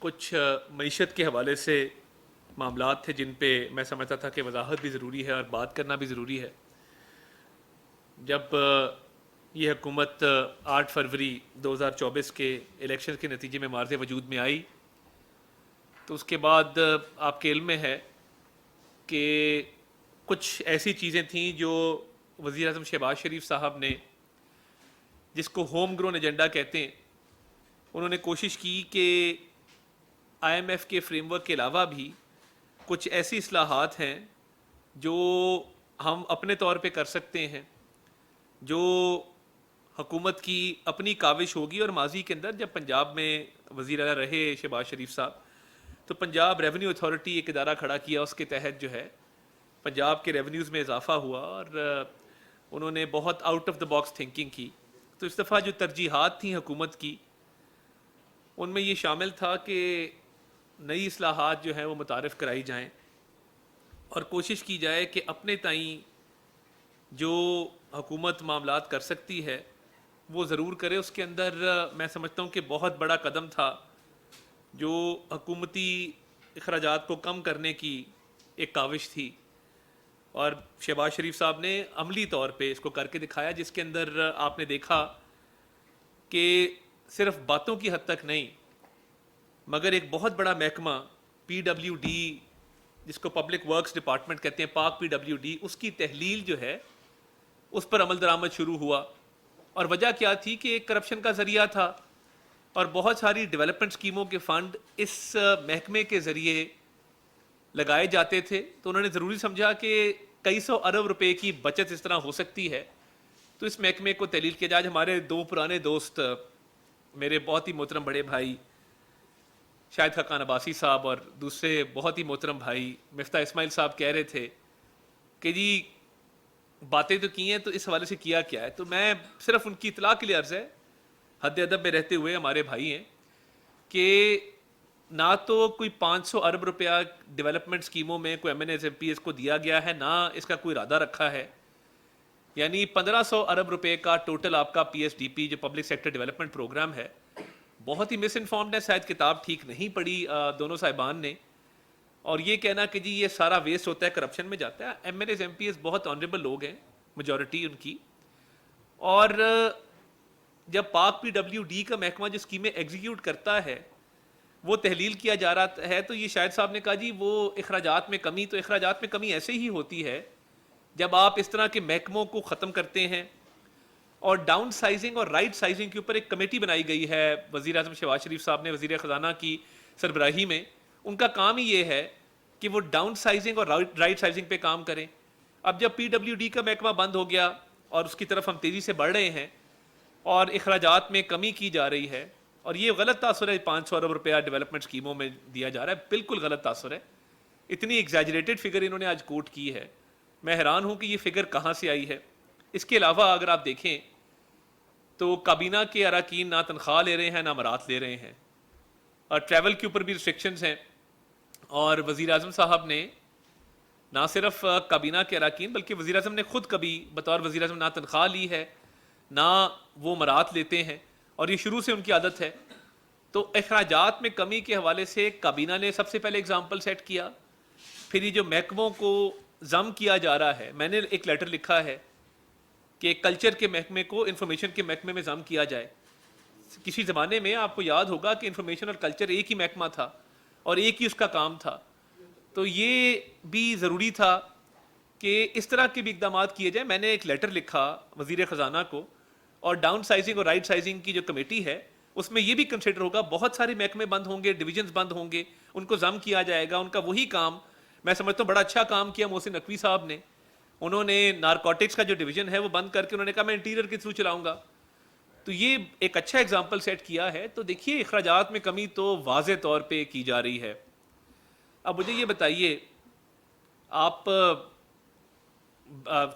کچھ معیشت کے حوالے سے معاملات تھے جن پہ میں سمجھتا تھا کہ وضاحت بھی ضروری ہے اور بات کرنا بھی ضروری ہے. جب یہ حکومت 8 فروری 2024 کے الیکشن کے نتیجے میں مارز وجود میں آئی تو اس کے بعد آپ کے علم میں ہے کہ کچھ ایسی چیزیں تھیں جو وزیر اعظم شہباز شریف صاحب نے، جس کو ہوم گرون ایجنڈا کہتے ہیں، انہوں نے کوشش کی کہ آئی ایم ایف کے فریم ورک کے علاوہ بھی کچھ ایسی اصلاحات ہیں جو ہم اپنے طور پہ کر سکتے ہیں، جو حکومت کی اپنی کاوش ہوگی. اور ماضی کے اندر جب پنجاب میں وزیر اعلیٰ رہے شہباز شریف صاحب تو پنجاب ریونیو اتھارٹی ایک ادارہ کھڑا کیا، اس کے تحت جو ہے پنجاب کے ریونیوز میں اضافہ ہوا اور انہوں نے بہت out of the box thinking کی. تو اس دفعہ جو ترجیحات تھیں حکومت کی ان میں یہ شامل تھا کہ نئی اصلاحات جو ہیں وہ متعارف کرائی جائیں اور کوشش کی جائے کہ اپنے تئیں جو حکومت معاملات کر سکتی ہے وہ ضرور کرے. اس کے اندر میں سمجھتا ہوں کہ بہت بڑا قدم تھا جو حکومتی اخراجات کو کم کرنے کی ایک کاوش تھی، اور شہباز شریف صاحب نے عملی طور پہ اس کو کر کے دکھایا، جس کے اندر آپ نے دیکھا کہ صرف باتوں کی حد تک نہیں مگر ایک بہت بڑا محکمہ پی ڈبلیو ڈی، جس کو پبلک ورکس ڈپارٹمنٹ کہتے ہیں، پاک پی ڈبلیو ڈی، اس کی تحلیل جو ہے اس پر عمل درآمد شروع ہوا. اور وجہ کیا تھی کہ ایک کرپشن کا ذریعہ تھا اور بہت ساری ڈیولپمنٹ اسکیموں کے فنڈ اس محکمے کے ذریعے لگائے جاتے تھے. تو انہوں نے ضروری سمجھا کہ کئی سو ارب روپے کی بچت اس طرح ہو سکتی ہے، تو اس محکمے کو تحلیل کیا جائے. ہمارے دو پرانے دوست، میرے بہت ہی محترم بڑے بھائی شاہد خاقان عباسی صاحب اور دوسرے بہت ہی محترم بھائی مفتاح اسماعیل صاحب کہہ رہے تھے کہ جی باتیں تو کی ہیں تو اس حوالے سے کیا کیا ہے. تو میں صرف ان کی اطلاع کے لیے عرض ہے، حد ادب میں رہتے ہوئے ہمارے بھائی ہیں، کہ نہ تو کوئی 500 ارب روپیہ ڈیولپمنٹ اسکیموں میں کوئی M N S M P S کو دیا گیا ہے، نہ اس کا کوئی ارادہ رکھا ہے. یعنی 1500 ارب روپے کا ٹوٹل آپ کا پی ایس ڈی پی جو پبلک سیکٹر ڈیولپمنٹ پروگرام ہے. بہت ہی مس انفارمڈ ہے، شاید کتاب ٹھیک نہیں پڑھی دونوں صاحبان نے، اور یہ کہنا کہ جی یہ سارا ویسٹ ہوتا ہے، کرپشن میں جاتا ہے. M N S M P S بہت آنریبل لوگ ہیں، میجورٹی ان کی. اور جب پاک پی ڈبلیو ڈی کا محکمہ جو اسکیمیں ایگزیکیوٹ کرتا ہے وہ تحلیل کیا جا رہا ہے، تو یہ شاہد صاحب نے کہا جی وہ اخراجات میں کمی، تو اخراجات میں کمی ایسے ہی ہوتی ہے جب آپ اس طرح کے محکموں کو ختم کرتے ہیں. اور ڈاؤن سائزنگ اور رائٹ سائزنگ کے اوپر ایک کمیٹی بنائی گئی ہے وزیر اعظم شہباز شریف صاحب نے وزیر خزانہ کی سربراہی میں. ان کا کام ہی یہ ہے کہ وہ ڈاؤن سائزنگ اور رائٹ سائزنگ پہ کام کریں. اب جب پی ڈبلیو ڈی کا محکمہ بند ہو گیا اور اس کی طرف ہم تیزی سے بڑھ رہے ہیں اور اخراجات میں کمی کی جا رہی ہے، اور یہ غلط تاثر ہے 500 ارب روپیہ ڈیولپمنٹ اسکیموں میں دیا جا رہا ہے، بالکل غلط تاثر ہے. اتنی ایگزیجریٹڈ فگر انہوں نے آج کوٹ کی ہے، میں حیران ہوں کہ یہ فگر کہاں سے آئی ہے. اس کے علاوہ اگر آپ دیکھیں تو کابینہ کے اراکین نہ تنخواہ لے رہے ہیں نہ مرات لے رہے ہیں، اور ٹریول کے اوپر بھی ریسٹرکشنز ہیں. اور وزیر اعظم صاحب نے نہ صرف کابینہ کے اراکین بلکہ وزیر اعظم نے خود کبھی بطور وزیر اعظم نہ تنخواہ لی ہے نہ وہ مرات لیتے ہیں، اور یہ شروع سے ان کی عادت ہے. تو اخراجات میں کمی کے حوالے سے کابینہ نے سب سے پہلے اگزامپل سیٹ کیا. پھر یہ جو محکموں کو ضم کیا جا رہا ہے، میں نے ایک لیٹر لکھا ہے کہ کلچر کے محکمے کو انفارمیشن کے محکمے میں ضم کیا جائے. کسی زمانے میں آپ کو یاد ہوگا کہ انفارمیشن اور کلچر ایک ہی محکمہ تھا اور ایک ہی اس کا کام تھا. تو یہ بھی ضروری تھا کہ اس طرح کے بھی اقدامات کیے جائیں. میں نے ایک لیٹر لکھا وزیر خزانہ کو، اور ڈاؤن سائزنگ اور رائٹ سائزنگ کی جو کمیٹی ہے اس میں یہ بھی کنسیڈر ہوگا، بہت سارے محکمے بند ہوں گے، ڈویژنز بند ہوں گے، ان کو ضم کیا جائے گا. ان کا وہی کام میں سمجھتا ہوں بڑا اچھا کام کیا محسن نقوی صاحب نے. انہوں نے نارکوٹکس کا جو ڈویژن ہے وہ بند کر کے انہوں نے کہا میں انٹیریئر کے تھرو چلاؤں گا. تو یہ ایک اچھا ایگزامپل سیٹ کیا ہے. تو دیکھیے اخراجات میں کمی تو واضح طور پہ کی جا رہی ہے. اب مجھے یہ بتائیے، آپ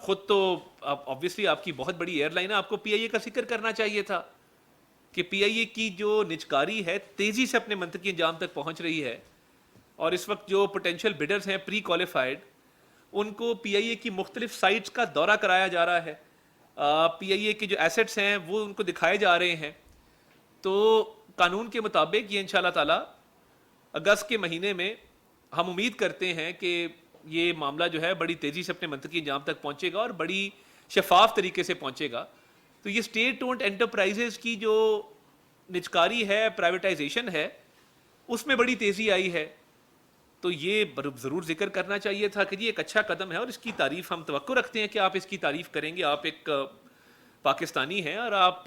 خود تو آبویسلی آپ کی بہت بڑی ایئر لائن ہے، آپ کو پی آئی اے کا ذکر کرنا چاہیے تھا کہ پی آئی اے کی جو نجکاری ہے تیزی سے اپنے منطقی انجام تک پہنچ رہی ہے، اور اس وقت جو پوٹینشیل بڈرز ہیں پری کوالیفائڈ ان کو پی آئی اے کی مختلف سائٹس کا دورہ کرایا جا رہا ہے. پی آئی اے کے جو ایسٹس ہیں وہ ان کو دکھائے جا رہے ہیں. تو قانون کے مطابق یہ انشاءاللہ تعالی اگست کے مہینے میں ہم امید کرتے ہیں کہ یہ معاملہ جو ہے بڑی تیزی سے اپنے منطقی انجام تک پہنچے گا اور بڑی شفاف طریقے سے پہنچے گا. تو یہ اسٹیٹ اونڈ انٹرپرائزز کی جو نجکاری ہے, پرائیویٹائزیشن ہے, اس میں بڑی تیزی آئی ہے. تو یہ ضرور ذکر کرنا چاہیے تھا کہ یہ ایک اچھا قدم ہے اور اس کی تعریف ہم توقع رکھتے ہیں کہ آپ اس کی تعریف کریں گے. آپ ایک پاکستانی ہیں اور آپ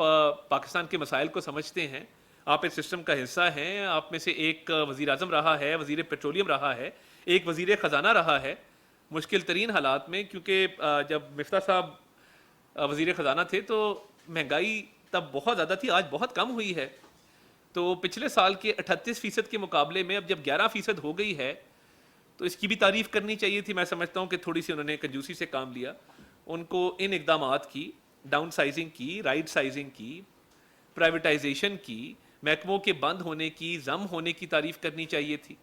پاکستان کے مسائل کو سمجھتے ہیں, آپ اس سسٹم کا حصہ ہیں. آپ میں سے ایک وزیر اعظم رہا ہے, وزیر پیٹرولیم رہا ہے, ایک وزیر خزانہ رہا ہے مشکل ترین حالات میں, کیونکہ جب مفتاح صاحب وزیر خزانہ تھے تو مہنگائی تب بہت زیادہ تھی, آج بہت کم ہوئی ہے. تو پچھلے سال کے 38% کے مقابلے میں اب جب 11% ہو گئی ہے تو اس کی بھی تعریف کرنی چاہیے تھی. میں سمجھتا ہوں کہ تھوڑی سی انہوں نے کنجوسی سے کام لیا. ان کو ان اقدامات کی, ڈاؤن سائزنگ کی, رائٹ سائزنگ کی, پرائیویٹائزیشن کی, محکموں کے بند ہونے کی, ضم ہونے کی تعریف کرنی چاہیے تھی.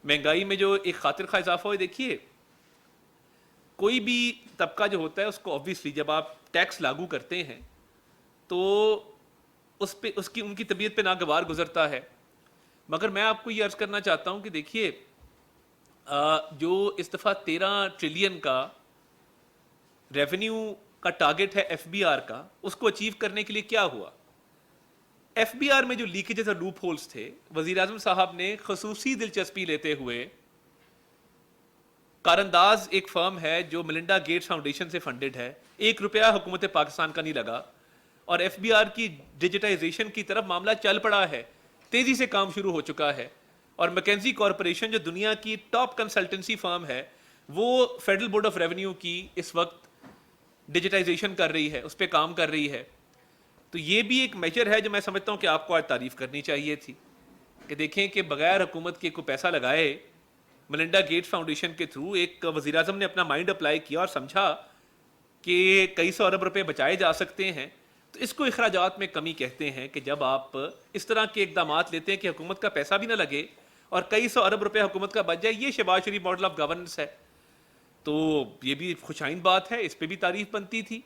مہنگائی میں جو ایک خاطر خواہ اضافہ ہوئے, دیکھیے کوئی بھی طبقہ جو ہوتا ہے اس کو obviously جب آپ ٹیکس لاگو کرتے ہیں تو ان کی طبیعت پہ ناگوار گزرتا ہے. مگر میں آپ کو یہ عرض کرنا چاہتا ہوں کہ دیکھیے جو اس دفعہ 13 ٹریلین کا ریونیو کا ٹارگٹ ہے ایف بی آر کا, اس کو اچیو کرنے کے لیے کیا ہوا. ایف بی آر میں جو لیکیجز اور لوپ ہولز تھے, وزیر اعظم صاحب نے خصوصی دلچسپی لیتے ہوئے, کارانداز ایک فرم ہے جو ملنڈا گیٹس فاؤنڈیشن سے فنڈڈ ہے, 1 روپیہ حکومت پاکستان کا نہیں لگا, اور ایف بی آر کی ڈیجیٹائزیشن کی طرف معاملہ چل پڑا ہے, تیزی سے کام شروع ہو چکا ہے. اور میکنزی کارپوریشن جو دنیا کی ٹاپ کنسلٹنسی فرم ہے, وہ فیڈرل بورڈ آف ریونیو کی اس وقت ڈیجیٹائزیشن کر رہی ہے, اس پہ کام کر رہی ہے. تو یہ بھی ایک میجر ہے جو میں سمجھتا ہوں کہ آپ کو آج تعریف کرنی چاہیے تھی, کہ دیکھیں کہ بغیر حکومت کے کوئی پیسہ لگائے ملنڈا گیٹس فاؤنڈیشن کے تھرو ایک وزیر اعظم نے اپنا مائنڈ اپلائی کیا اور سمجھا کہ کئی سو ارب روپے بچائے جا سکتے ہیں. تو اس کو اخراجات میں کمی کہتے ہیں, کہ جب آپ اس طرح کے اقدامات لیتے ہیں کہ حکومت کا پیسہ بھی نہ لگے اور کئی سو ارب روپے حکومت کا بچ جائے, یہ شہباز شریف ماڈل آف گورننس ہے. تو یہ بھی خوشائند بات ہے, اس پہ بھی تعریف بنتی تھی.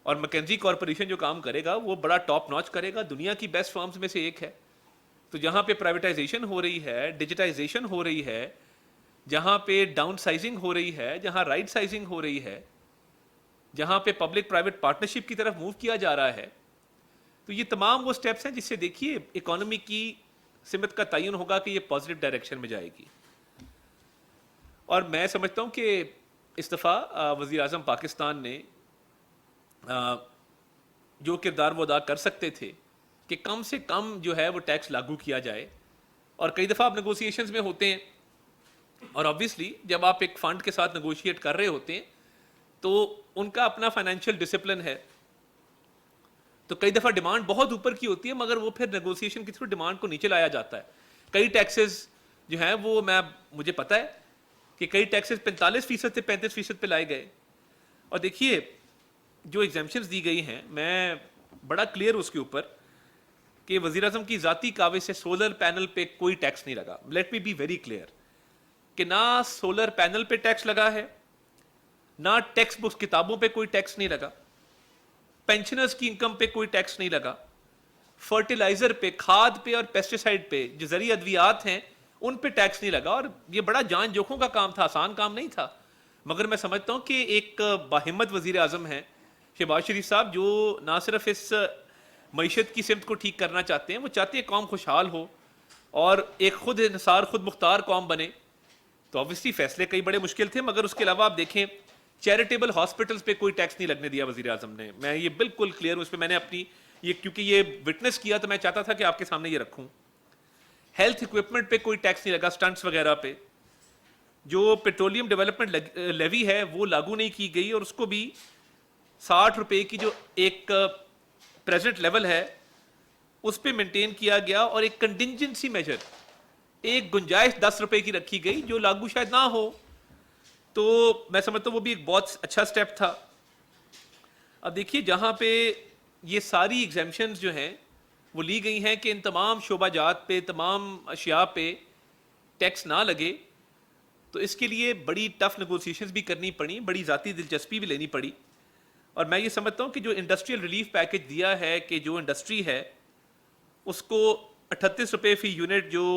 اور میکنزی کارپوریشن جو کام کرے گا وہ بڑا ٹاپ ناچ کرے گا, دنیا کی بیسٹ فرمز میں سے ایک ہے. تو جہاں پہ پرائیویٹائزیشن ہو رہی ہے, ڈیجیٹائزیشن ہو رہی ہے, جہاں پہ ڈاؤن سائزنگ ہو رہی ہے, جہاں رائٹ سائزنگ ہو رہی ہے, جہاں پہ پبلک پرائیویٹ پارٹنرشپ کی طرف موو کیا جا رہا ہے, تو یہ تمام وہ سٹیپس ہیں جس سے دیکھیے اکانومی کی سمت کا تعین ہوگا کہ یہ پازیٹیو ڈائریکشن میں جائے گی. اور میں سمجھتا ہوں کہ اس دفعہ وزیر اعظم پاکستان نے جو کردار وہ ادا کر سکتے تھے کہ کم سے کم جو ہے وہ ٹیکس لاگو کیا جائے. اور کئی دفعہ آپ نیگوسیشنز میں ہوتے ہیں, اور obviously جب آپ ایک فنڈ کے ساتھ نیگوشیٹ کر رہے ہوتے ہیں تو ان کا اپنا فائنینشیل ڈسپلن ہے, تو کئی دفعہ ڈیمانڈ بہت اوپر کی ہوتی ہے مگر وہ پھر نیگوسیشن کے تھرو ڈیمانڈ کو نیچے لایا جاتا ہے. کئی ٹیکسز جو ہیں وہ مجھے پتہ ہے کہ کئی ٹیکسز 45% سے 35% پہ لائے گئے. اور دیکھیے جو ایگزیمپشنز دی گئی ہیں, میں بڑا کلیئر اس کے اوپر کہ وزیر اعظم کی ذاتی کاوش سے سولر پینل پہ کوئی ٹیکس نہیں لگا. Let me be very clear کہ نہ سولر پینل پہ ٹیکس لگا ہے, نہ ٹیکسٹ بکس کتابوں پہ کوئی ٹیکس نہیں لگا, پینشنرز کی انکم پہ کوئی ٹیکس نہیں لگا, فرٹیلائزر پہ, کھاد پہ اور پیسٹیسائڈ پہ, جو زرعی ادویات ہیں ان پہ ٹیکس نہیں لگا. اور یہ بڑا جان جوکھوں کا کام تھا, آسان کام نہیں تھا. مگر میں سمجھتا ہوں کہ ایک باہمت وزیر اعظم ہیں شہباز شریف صاحب, جو نہ صرف اس معیشت کی سمت کو ٹھیک کرنا چاہتے ہیں, وہ چاہتے ہیں قوم خوشحال ہو اور ایک خود انحصار خود مختار قوم بنے. تو obviously فیصلے کئی بڑے مشکل تھے, مگر اس کے علاوہ آپ دیکھیں چیریٹیبل ہاسپٹلز پہ کوئی ٹیکس نہیں لگنے دیا وزیر اعظم نے. میں یہ بالکل کلیئر ہوں اس پہ, میں نے اپنی یہ کیونکہ یہ وٹنس کیا تو میں چاہتا تھا کہ آپ کے سامنے یہ رکھوں. ہیلتھ اکوپمنٹ پہ کوئی ٹیکس نہیں لگا, سٹنٹس وغیرہ پہ. جو پیٹرولیم ڈیولپمنٹ لیوی ہے وہ لاگو نہیں کی گئی, اور اس کو بھی 60 روپے کی جو ایک پریزنٹ لیول ہے اس پہ مینٹین کیا گیا, اور ایک کنٹینجنسی میجر, ایک گنجائش 10 روپے کی رکھی گئی جو لاگو شاید نہ ہو. تو میں سمجھتا ہوں وہ بھی ایک بہت اچھا سٹیپ تھا. اب دیکھیے جہاں پہ یہ ساری ایگزیمشنز جو ہیں وہ لی گئی ہیں کہ ان تمام شعبہ جات پہ, تمام اشیاء پہ ٹیکس نہ لگے, تو اس کے لیے بڑی ٹف نیگوسیشنز بھی کرنی پڑی, بڑی ذاتی دلچسپی بھی لینی پڑی. اور میں یہ سمجھتا ہوں کہ جو انڈسٹریل ریلیف پیکج دیا ہے کہ جو انڈسٹری ہے اس کو 38 روپے فی یونٹ جو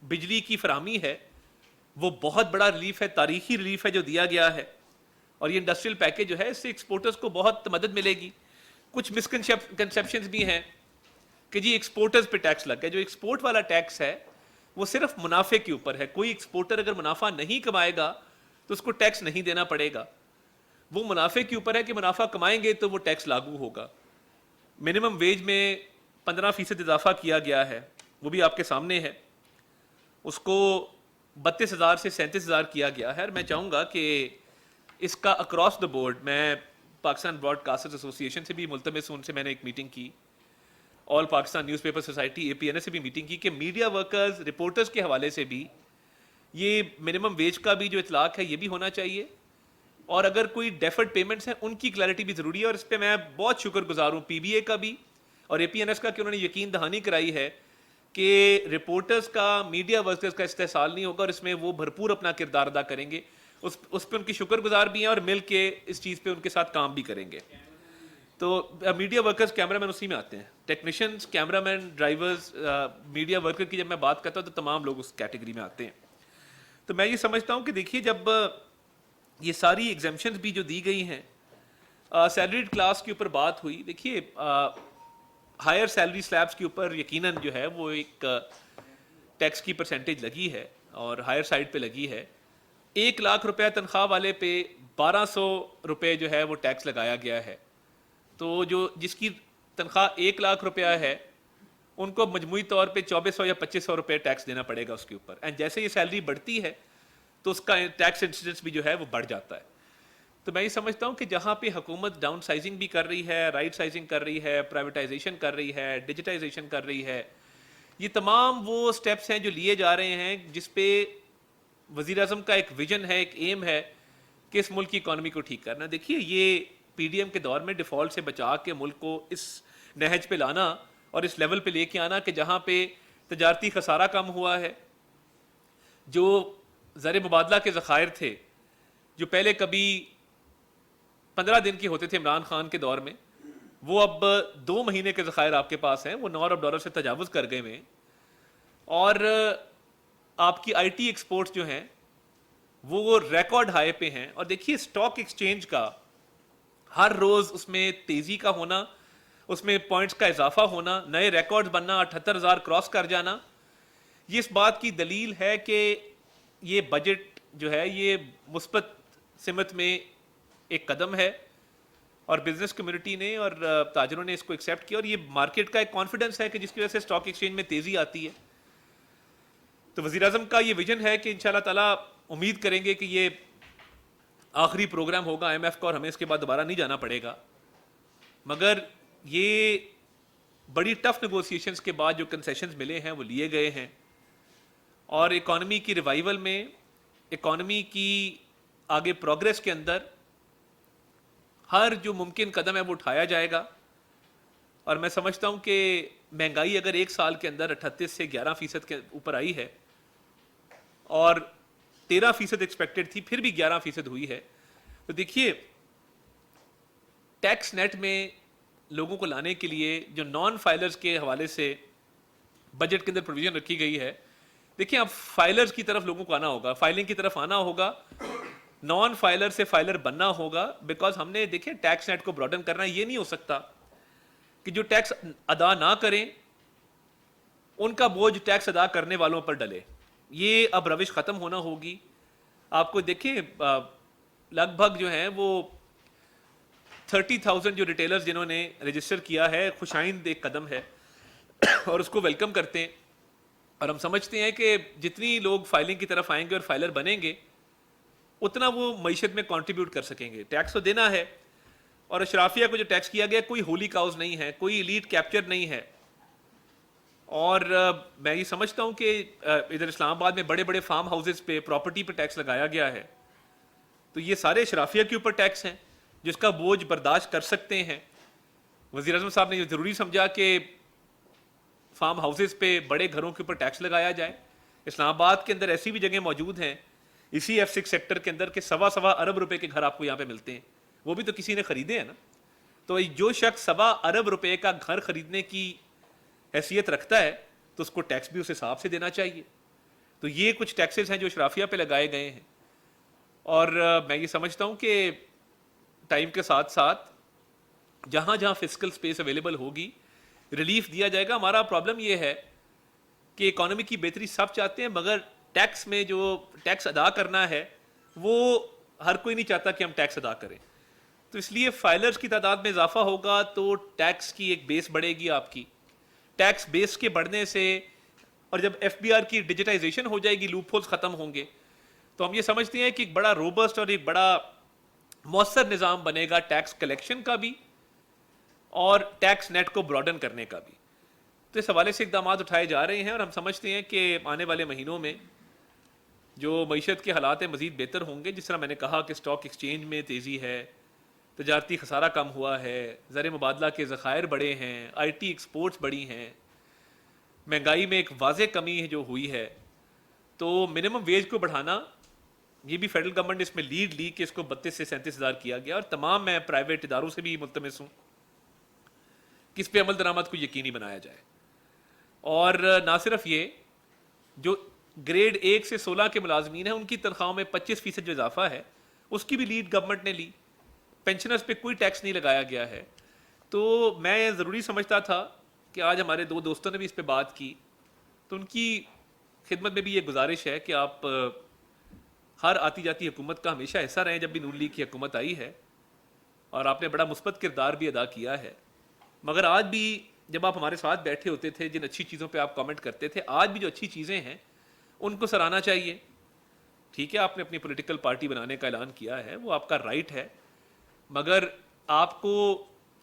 بجلی کی فراہمی ہے وہ بہت بڑا ریلیف ہے, تاریخی ریلیف ہے جو دیا گیا ہے, اور یہ انڈسٹریل پیکیج جو ہے اس سے ایکسپورٹرز کو بہت مدد ملے گی. کچھ مسکنسیپشنز بھی ہیں کہ جی ایکسپورٹرز پہ ٹیکس لگ گیا. جو ایکسپورٹ والا ٹیکس ہے وہ صرف منافع کے اوپر ہے. کوئی ایکسپورٹر اگر منافع نہیں کمائے گا تو اس کو ٹیکس نہیں دینا پڑے گا. وہ منافع کے اوپر ہے کہ منافع کمائیں گے تو وہ ٹیکس لاگو ہوگا. منیمم ویج میں 15% اضافہ کیا گیا ہے, وہ بھی آپ کے سامنے ہے. اس کو 32,000 سے 37,000 کیا گیا ہے. اور میں چاہوں گا کہ اس کا اکراس دا بورڈ, میں پاکستان براڈ کاسٹرز ایسوسی ایشن سے بھی ملتمس ہوں, ان سے میں نے ایک میٹنگ کی, all Pakistan newspaper society APNS سے بھی میٹنگ کی, کہ میڈیا ورکرز رپورٹرز کے حوالے سے بھی یہ منیمم ویج کا بھی جو اطلاق ہے یہ بھی ہونا چاہیے, اور اگر کوئی ڈیفرڈ پیمنٹس ہیں ان کی کلیئرٹی بھی ضروری ہے. اور اس پہ میں بہت شکر گزار ہوں PBA کا بھی اور APNS کا کہ انہوں نے یقین دہانی کرائی ہے کہ رپورٹرز کا, میڈیا ورکرز کا استحصال نہیں ہوگا, اور اس میں وہ بھرپور اپنا کردار ادا کریں گے. اس پہ ان کی شکر گزار بھی ہیں, اور مل کے اس چیز پہ ان کے ساتھ کام بھی کریں گے. تو میڈیا ورکرز, کیمرہ مین اسی میں آتے ہیں, ٹیکنیشینز, کیمرہ مین, ڈرائیورز, میڈیا ورکر کی جب میں بات کرتا ہوں تو تمام لوگ اس کیٹیگری میں آتے ہیں. تو میں یہ سمجھتا ہوں کہ دیکھیے جب یہ ساری ایگزمپشنز بھی جو دی گئی ہیں, سیلریڈ کلاس کے اوپر بات ہوئی, دیکھیے ہائر سیلری سلیبس کے اوپر یقیناً جو ہے وہ ایک ٹیکس کی پرسنٹیج لگی ہے اور ہائر سائڈ پہ لگی ہے. 1,00,000 روپے تنخواہ والے پہ 1,200 روپے جو ہے وہ ٹیکس لگایا گیا ہے. تو جو جس کی تنخواہ 1,00,000 روپیہ ہے ان کو مجموعی طور پہ 2,400 یا 2,500 روپے ٹیکس دینا پڑے گا اس کے اوپر. اینڈ جیسے یہ سیلری بڑھتی ہے تو اس کا ٹیکس انسیڈنس بھی جو ہے وہ بڑھ جاتا ہے. تو میں یہ سمجھتا ہوں کہ جہاں پہ حکومت ڈاؤن سائزنگ بھی کر رہی ہے, رائٹ سائزنگ کر رہی ہے, پرائیویٹائزیشن کر رہی ہے, ڈیجیٹائزیشن کر رہی ہے, یہ تمام وہ سٹیپس ہیں جو لیے جا رہے ہیں جس پہ وزیر اعظم کا ایک ویژن ہے, ایک ایم ہے کہ اس ملک کی اکانومی کو ٹھیک کرنا. دیکھیے یہ PDM کے دور میں ڈیفالٹ سے بچا کے ملک کو اس نہج پہ لانا اور اس لیول پہ لے کے آنا کہ جہاں پہ تجارتی خسارہ کم ہوا ہے, جو زر مبادلہ کے ذخائر تھے جو پہلے کبھی 15 دن کے ہوتے تھے عمران خان کے دور میں, وہ اب 2 مہینے کے ذخائر آپ کے پاس ہیں, وہ $9 ارب سے تجاوز کر گئے ہیں. اور آپ کی IT ایکسپورٹس جو ہیں وہ ریکارڈ ہائی پہ ہیں. اور دیکھیے اسٹاک ایکسچینج کا ہر روز اس میں تیزی کا ہونا, اس میں پوائنٹس کا اضافہ ہونا, نئے ریکارڈز بننا, 78,000 کراس کر جانا, یہ اس بات کی دلیل ہے کہ یہ بجٹ جو ہے یہ مثبت سمت میں ایک قدم ہے, اور بزنس کمیونٹی نے اور تاجروں نے اس کو ایکسیپٹ کیا, اور یہ مارکیٹ کا ایک کانفیڈنس ہے کہ جس کی وجہ سے اسٹاک ایکسچینج میں تیزی آتی ہے. تو وزیر اعظم کا یہ ویژن ہے کہ انشاءاللہ تعالیٰ امید کریں گے کہ یہ آخری پروگرام ہوگا IMF کا اور ہمیں اس کے بعد دوبارہ نہیں جانا پڑے گا. مگر یہ بڑی ٹف نیگوسیشنز کے بعد جو کنسیشنز ملے ہیں وہ لیے گئے ہیں, اور اکانومی کی ریوائول میں, اکانومی کی آگے پروگریس کے اندر ہر جو ممکن قدم ہے وہ اٹھایا جائے گا. اور میں سمجھتا ہوں کہ مہنگائی اگر ایک سال کے اندر 38 سے 11% کے اوپر آئی ہے اور 13% ایکسپیکٹڈ تھی, پھر بھی 11% ہوئی ہے, تو دیکھیے ٹیکس نیٹ میں لوگوں کو لانے کے لیے جو نان فائلرز کے حوالے سے بجٹ کے اندر پروویژن رکھی گئی ہے, دیکھیں اب فائلرز کی طرف لوگوں کو آنا ہوگا, فائلنگ کی طرف آنا ہوگا, نان فائلر سے فائلر بننا ہوگا, بیکاز ہم نے دیکھیں ٹیکس نیٹ کو براڈن کرنا. یہ نہیں ہو سکتا کہ جو ٹیکس ادا نہ کریں ان کا بوجھ ٹیکس ادا کرنے والوں پر ڈلے. یہ اب روش ختم ہونا ہوگی. آپ کو دیکھیں لگ بھگ جو ہیں وہ 30,000 جو ریٹیلرز جنہوں نے رجسٹر کیا ہے, خوشائند ایک قدم ہے اور اس کو ویلکم کرتے ہیں. اور ہم سمجھتے ہیں کہ جتنی لوگ فائلنگ کی طرف آئیں گے اور فائلر بنیں گے اتنا وہ معیشت میں کنٹریبیوٹ کر سکیں گے. ٹیکس تو دینا ہے, اور اشرافیہ کو جو ٹیکس کیا گیا کوئی ہولی کاؤز نہیں ہے, کوئی ایلیٹ کیپچر نہیں ہے. اور میں یہ سمجھتا ہوں کہ ادھر اسلام آباد میں بڑے بڑے فارم ہاؤسز پہ پراپرٹی پہ ٹیکس لگایا گیا ہے, تو یہ سارے اشرافیہ کے اوپر ٹیکس ہیں جس کا بوجھ برداشت کر سکتے ہیں. وزیر اعظم صاحب نے یہ ضروری سمجھا کہ فارم ہاؤسز پہ بڑے گھروں کے اوپر ٹیکس لگایا جائے. اسلام آباد کے اندر ایسی بھی جگہ موجود ہیں اسی F6 سیکٹر کے اندر کہ 1.25 ارب روپے کے گھر آپ کو یہاں پہ ملتے ہیں, وہ بھی تو کسی نے خریدے ہیں نا. تو جو شخص 1.25 ارب روپے کا گھر خریدنے کی حیثیت رکھتا ہے تو اس کو ٹیکس بھی اس حساب سے دینا چاہیے. تو یہ کچھ ٹیکسز ہیں جو اشرافیہ پہ لگائے گئے ہیں، اور میں یہ سمجھتا ہوں کہ ٹائم کے ساتھ ساتھ جہاں جہاں فسکل سپیس اویلیبل ہوگی ریلیف دیا جائے گا. ہمارا پرابلم یہ ہے کہ اکانومی کی بہتری سب چاہتے ہیں، مگر ٹیکس میں جو ٹیکس ادا کرنا ہے وہ ہر کوئی نہیں چاہتا کہ ہم ٹیکس ادا کریں. تو اس لیے فائلرز کی تعداد میں اضافہ ہوگا تو ٹیکس کی ایک بیس بڑھے گی آپ کی. ٹیکس بیس کے بڑھنے سے، اور جب ایف بی آر کی ڈیجیٹائزیشن ہو جائے گی، لوپ ہولز ختم ہوں گے، تو ہم یہ سمجھتے ہیں کہ ایک بڑا روبسٹ اور ایک بڑا مؤثر نظام بنے گا ٹیکس کلیکشن کا بھی اور ٹیکس نیٹ کو براڈن کرنے کا بھی. تو اس حوالے سے اقدامات اٹھائے جا رہے ہیں، اور ہم سمجھتے ہیں کہ آنے والے مہینوں میں جو معیشت کے حالات ہیں مزید بہتر ہوں گے. جس طرح میں نے کہا کہ اسٹاک ایکسچینج میں تیزی ہے، تجارتی خسارہ کم ہوا ہے، زر مبادلہ کے ذخائر بڑے ہیں، آئی ٹی ایکسپورٹس بڑی ہیں، مہنگائی میں ایک واضح کمی جو ہوئی ہے. تو منیمم ویج کو بڑھانا، یہ بھی فیڈرل گورنمنٹ نے اس میں لیڈ لی کہ اس کو 32 سے 37,000 کیا گیا، اور تمام میں پرائیویٹ اداروں سے بھی ملتمس ہوں کہ اس پہ عمل درآمد کو یقینی بنایا جائے. اور نہ صرف یہ، جو گریڈ 1 سے 16 کے ملازمین ہیں ان کی تنخواہوں میں 25% جو اضافہ ہے اس کی بھی لیڈ گورنمنٹ نے لی. پینشنرز پہ کوئی ٹیکس نہیں لگایا گیا ہے. تو میں ضروری سمجھتا تھا کہ آج ہمارے دو دوستوں نے بھی اس پہ بات کی، تو ان کی خدمت میں بھی یہ گزارش ہے کہ آپ ہر آتی جاتی حکومت کا ہمیشہ حصہ رہیں. جب بھی نون لیگ کی حکومت آئی ہے اور آپ نے بڑا مثبت کردار بھی ادا کیا ہے، مگر آج بھی جب آپ ہمارے ساتھ بیٹھے ہوتے تھے، جن اچھی چیزوں پہ آپ کامنٹ کرتے تھے، آج بھی جو اچھی چیزیں ہیں ان کو سراہنا چاہیے. ٹھیک ہے، آپ نے اپنی پولیٹیکل پارٹی بنانے کا اعلان کیا ہے، وہ آپ کا رائٹ ہے، مگر آپ کو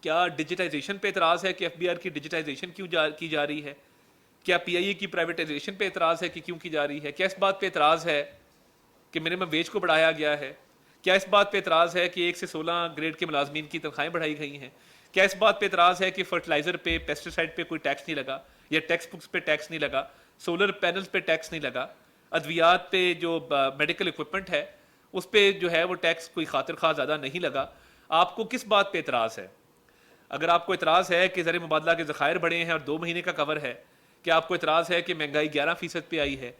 کیا ڈیجیٹائزیشن پہ اعتراض ہے کہ ایف بی آر کی ڈیجیٹائزیشن کیوں کی جا رہی ہے؟ کیا پی آئی اے کی پرائیویٹائزیشن پہ اعتراض ہے کہ کیوں کی جا رہی ہے؟ کیا اس بات پہ اعتراض ہے کہ منیمم ویج کو بڑھایا گیا ہے؟ کیا اس بات پہ اعتراض ہے کہ 1 سے 16 گریڈ کے ملازمین کی تنخواہیں بڑھائی گئی ہیں؟ کیا اس بات پہ اعتراض ہے کہ فرٹیلائزر پہ، پیسٹیسائڈ پہ کوئی ٹیکس نہیں لگا، یا ٹیکسٹ بکس پہ ٹیکس نہیں لگا، سولر پینلز پہ ٹیکس نہیں لگا، ادویات پہ جو میڈیکل اکوپمنٹ ہے اس پہ جو ہے وہ ٹیکس کوئی خاطر خواہ زیادہ نہیں لگا؟ آپ کو کس بات پہ اعتراض ہے؟ اگر آپ کو اعتراض ہے کہ زر مبادلہ کے ذخائر بڑے ہیں اور 2 مہینے کا کور ہے، کہ آپ کو اعتراض ہے کہ مہنگائی 11% پہ آئی ہے،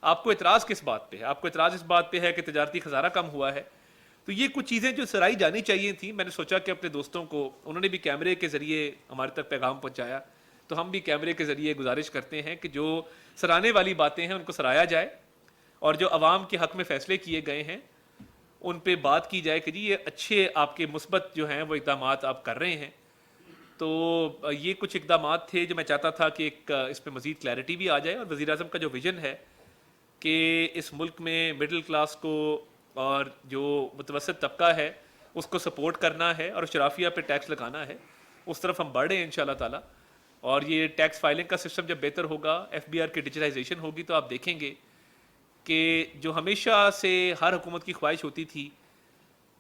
آپ کو اعتراض کس بات پہ ہے؟ آپ کو اعتراض اس بات پہ ہے کہ تجارتی خسارہ کم ہوا ہے. تو یہ کچھ چیزیں جو سرائی جانی چاہیے تھیں. میں نے سوچا کہ اپنے دوستوں کو، انہوں نے بھی کیمرے کے ذریعے ہمارے تک پیغام پہنچایا، تو ہم بھی کیمرے کے ذریعے گزارش کرتے ہیں کہ جو سراہنے والی باتیں ہیں ان کو سرایا جائے، اور جو عوام کے حق میں فیصلے کیے گئے ہیں ان پہ بات کی جائے کہ جی یہ اچھے آپ کے مثبت جو ہیں وہ اقدامات آپ کر رہے ہیں. تو یہ کچھ اقدامات تھے جو میں چاہتا تھا کہ ایک اس پہ مزید کلیئرٹی بھی آ جائے. اور وزیر اعظم کا جو ویژن ہے کہ اس ملک میں مڈل کلاس کو اور جو متوسط طبقہ ہے اس کو سپورٹ کرنا ہے اور اشرافیہ پہ ٹیکس لگانا ہے، اس طرف ہم بڑھ رہے ہیں انشاءاللہ تعالیٰ. اور یہ ٹیکس فائلنگ کا سسٹم جب بہتر ہوگا، ایف بی آر کی ڈیجیٹائزیشن ہوگی، تو آپ دیکھیں گے کہ جو ہمیشہ سے ہر حکومت کی خواہش ہوتی تھی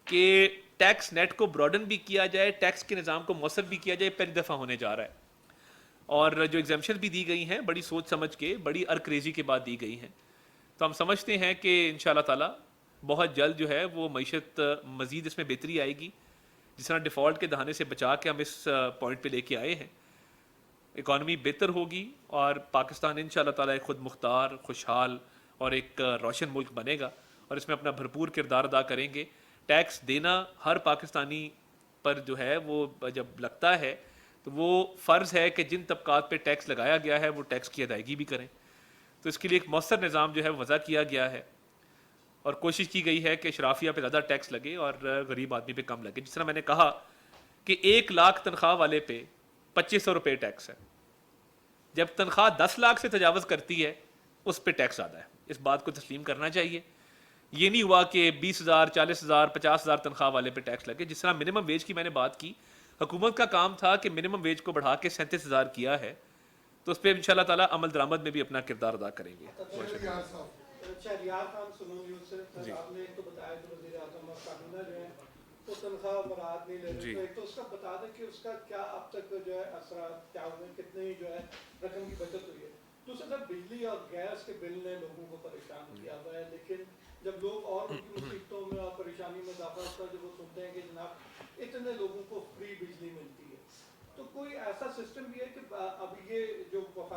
کہ ٹیکس نیٹ کو براڈن بھی کیا جائے، ٹیکس کے نظام کو مؤثر بھی کیا جائے، پہلی دفعہ ہونے جا رہا ہے. اور جو ایگزیمشن بھی دی گئی ہیں بڑی سوچ سمجھ کے، بڑی ارکریزی کے بعد دی گئی ہیں. تو ہم سمجھتے ہیں کہ انشاءاللہ تعالیٰ بہت جلد جو ہے وہ معیشت مزید اس میں بہتری آئے گی. جس طرح ڈیفالٹ کے دہانے سے بچا کے ہم اس پوائنٹ پہ لے کے آئے ہیں، اکانومی بہتر ہوگی اور پاکستان انشاءاللہ تعالیٰ ایک خود مختار، خوشحال اور ایک روشن ملک بنے گا، اور اس میں اپنا بھرپور کردار ادا کریں گے. ٹیکس دینا ہر پاکستانی پر جو ہے وہ جب لگتا ہے تو وہ فرض ہے کہ جن طبقات پہ ٹیکس لگایا گیا ہے وہ ٹیکس کی ادائیگی بھی کریں. تو اس کے لیے ایک مؤثر نظام جو ہے وضع کیا گیا ہے، اور کوشش کی گئی ہے کہ اشرافیہ پہ زیادہ ٹیکس لگے اور غریب آدمی پہ کم لگے. جس طرح میں نے کہا کہ 1 لاکھ تنخواہ والے پہ 2500 روپے ٹیکس ہے، جب تنخواہ 10 لاکھ سے تجاوز کرتی ہے اس پہ ٹیکس زیادہ ہے. اس بات کو تسلیم کرنا چاہیے. یہ نہیں ہوا کہ 20,000 40,000 50,000 تنخواہ والے پہ ٹیکس لگے. جس طرح منیمم ویج کی میں نے بات کی، حکومت کا کام تھا کہ منیمم ویج کو بڑھا کے 37,000 کیا ہے، تو اس پہ انشاءاللہ تعالیٰ عمل درآمد میں بھی اپنا کردار ادا کریں گے. شہریار خان سنو نیوز سے آپ نے ایک تو بتایا کہ وزیر اعظم اور کابینہ جو ہے وہ تنخواہ مراد نہیں لے رہے، تو ایک تو اس کا بتا دیں کہ اس کا کیا اب تک جو ہے اثرات کیا ہوئے، کتنی جو ہے رقم کی بچت ہوئی ہے. دوسرا بجلی اور گیس کے بل نے لوگوں کو پریشان کیا ہوا ہے، لیکن جب لوگ اور ان کی مصیبتوں میں اور پریشانی میں اضافہ ہوتا ہے جب وہ سنتے ہیں کہ جناب اتنے لوگوں کو فری بجلی ملتی ہے، تو کوئی ایسا سسٹم بھی ہے کہ اب یہ جو